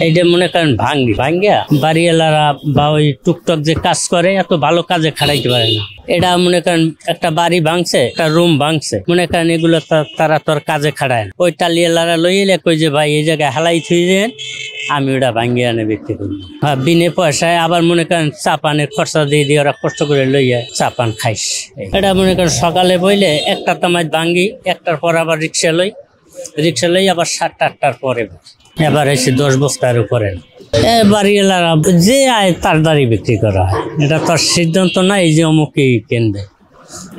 এইটা মনে করেন ভাঙ্গিয়া বাড়িওয়ালারা বা ওই টুকটক যে কাজ করে এত ভালো কাজে খাটাইতে পারে না। এটা মনে করেন একটা বাড়ি ভাঙছে, একটা রুম ভাঙছে, মনে করেন এগুলো তারা তোর কাজে খাটায় না। ওই টালিওয়ালারা লইলে কই যে ভাই এই জায়গায় হালাই থুই দেন, আমি ওটা ভাঙ্গিয়ে আনে বিক্রি করবো। হ্যাঁ, বিনে পয়সায় আবার মনে করেন চা পানের খরচা দিয়ে ওরা কষ্ট করে লইয়া চা পান খাইস। এটা মনে করেন সকালে বইলে একটা তামাজ ভাঙ্গি, একটার পর আবার রিক্সা লই আবার 7-8টার পরে এবার এসে 10 বস্তার উপরে বাড়িওয়ালারা যে আয় তার দাঁড়ি বিক্রি করা হয়। এটা তার সিদ্ধান্ত না এই যে অমুকেই কেনবে।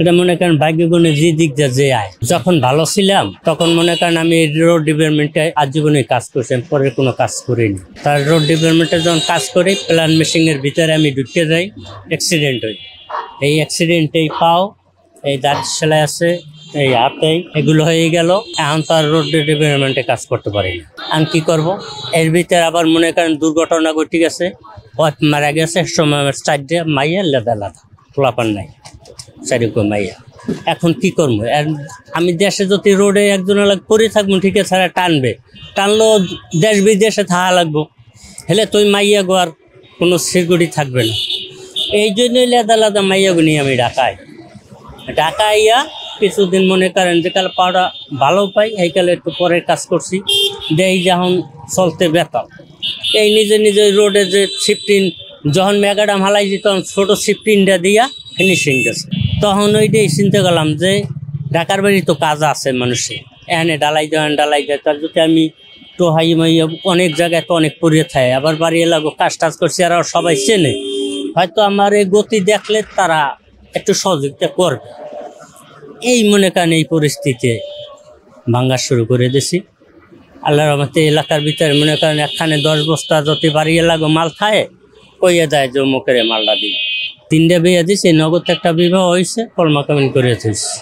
এটা মনে করেন ভাগ্যগুণে যে দিক যে আয়। যখন ভালো ছিলাম তখন মনে করেন আমি রোড ডিপার্টমেন্টে আজীবনে কাজ করছি, পরে কোনো কাজ করিনি। তার রোড ডিপার্টমেন্টে যখন কাজ করি প্ল্যান মেশিং এর ভিতরে আমি ঢুকে যাই, অ্যাক্সিডেন্ট হই। এই অ্যাক্সিডেন্টেই পাও, এই দাঁত সেলাই আছে, এই হাতেই এগুলো হয়ে গেল। এখন তো আর রোড ডিপার্টমেন্টে কাজ করতে পারি না। আমি কি করব? এর ভিতরে আবার মনে করেন দুর্ঘটনা ঘটে গেছে, মারা গেছে। সময় আমার 4 মাইয়া লাদা খোলাপান নাই, 4 মাইয়া। এখন কি করবো? আমি দেশে যদি রোডে একজন পরে থাকবো ঠিক আছে, টানলো দেশ বিদেশে থাকা লাগবো, হেলে তুই মাইয়া গোয়ার কোনো সিকিউরিটি থাকবে না। এই জন্যই লাদা মাইয়াগু নিয়ে আমি ঢাকাইয়া কিছুদিন মনে করেন যে কাল পাওয়া ভালো পাই, এই কালে একটু পরের কাজ করছি, দেই যখন চলতে বেতাল। এই নিজে রোডে যে শিফটিন যখন মেগাডাম হালাইছি তখন ছোট শিফটিনটা দিয়া ফিনিশিং গেছে। তখন ওইটাই চিন্তা করলাম যে ঢাকার বাড়ি তো কাজ আছে মানুষের, এখানে ডালাই দেয়। তার যদি আমি তো মাইয়া অনেক জায়গায় তো অনেক পড়িয়ে থাকে, আবার বাড়ি এলাকা কাজ করছি আর সবাই চেনে, হয়তো আমার এই গতি দেখলে তারা একটু সহযোগিতা করবে। এই মনে করেন এই পরিস্থিতিতে ভাঙ্গা শুরু করে দিছি। আল্লাহর রহমতে এলাকার ভিতরে মনে করেন একখানে 10 বস্তা যদি বাড়ি এলাকা মাল খায়, কইয়া দেয় যে মুখের মালটা দিই। 3টা বিয়ে দিছি, নগদ একটা বিবাহ হয়েছে, কলমা কামিন করে দিয়েছি।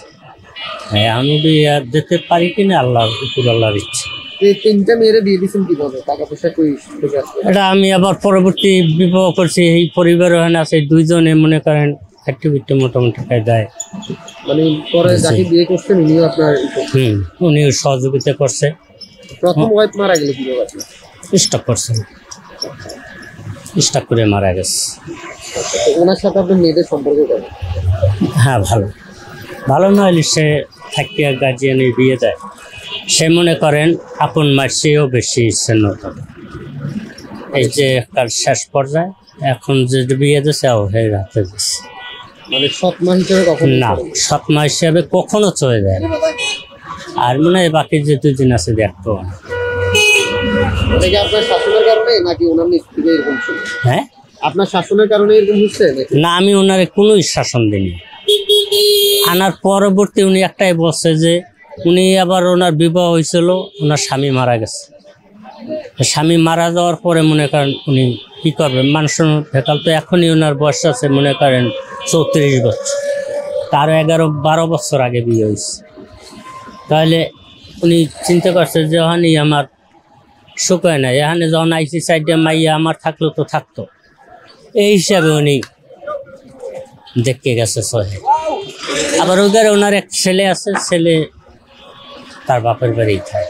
হ্যাঁ, আমি বিয়ে দিতে পারি কিনা আল্লাহর ইচ্ছে। এটা আমি আবার পরবর্তী বিবাহ করছি, এই পরিবার আছে 2 জনে মনে করেন মোটামুটি দেয়। মানে পরে যাকে বিয়ে করছেন উনিও আপনার উনিও সহযোগিতা করছে। প্রথম ওয়াইফ মারা গেল কিভাবে? স্ট্রোক করছেন, স্ট্রোক করে মারা গেছে। ওনার সাথে আপনার মেয়েদের সম্পর্ক কেমন? হ্যাঁ, ভালো নইলে সে থাকিয়া গার্জিয়ানে বিয়ে দেয়। সে মনে করেন আপন মার চেয়েও বেশি স্নেহ। এই যে তার শেষ পর্যায়ে এখন যে বিয়ে দিয়েছে হয়ে রাখতে দিচ্ছে। মানে সৎমা হিসেবে কখনো না, সৎমা হিসেবে কখনো চলে যায় না। আর মনে হয় বাকি যে 2 দিন আছে দেখতো। আপনার শাসনের কারণে নাকি ওনার থেকে এরকম ছিল? হ্যাঁ, আপনার শাসনের কারণে এরকম হচ্ছে না? আমি ওনারে কোনো শাসন দিইনি। আনার পরবর্তী উনি একটাই বলছে যে উনি আবার ওনার বিবাহ হয়েছিল, ওনার স্বামী মারা গেছে। স্বামী মারা যাওয়ার পরে মনে করেন উনি কি করবেন, মানুষের ভেকাল তো এখনই ওনার বয়স আছে মনে করেন 34 বছর, তার 11-12 বছর আগে বিয়ে হয়েছে। তাহলে উনি চিন্তা করছে যে ওখানেই আমার সুখ হয় না, এখানে যখন আইসি সাইডে মাইয়া আমার থাকলো তো থাকতো, এই হিসাবে উনি দেখতে গেছে সহে। আবার ওদের ওনার এক ছেলে আছে, ছেলে তার বাপের বাড়িই থাকে।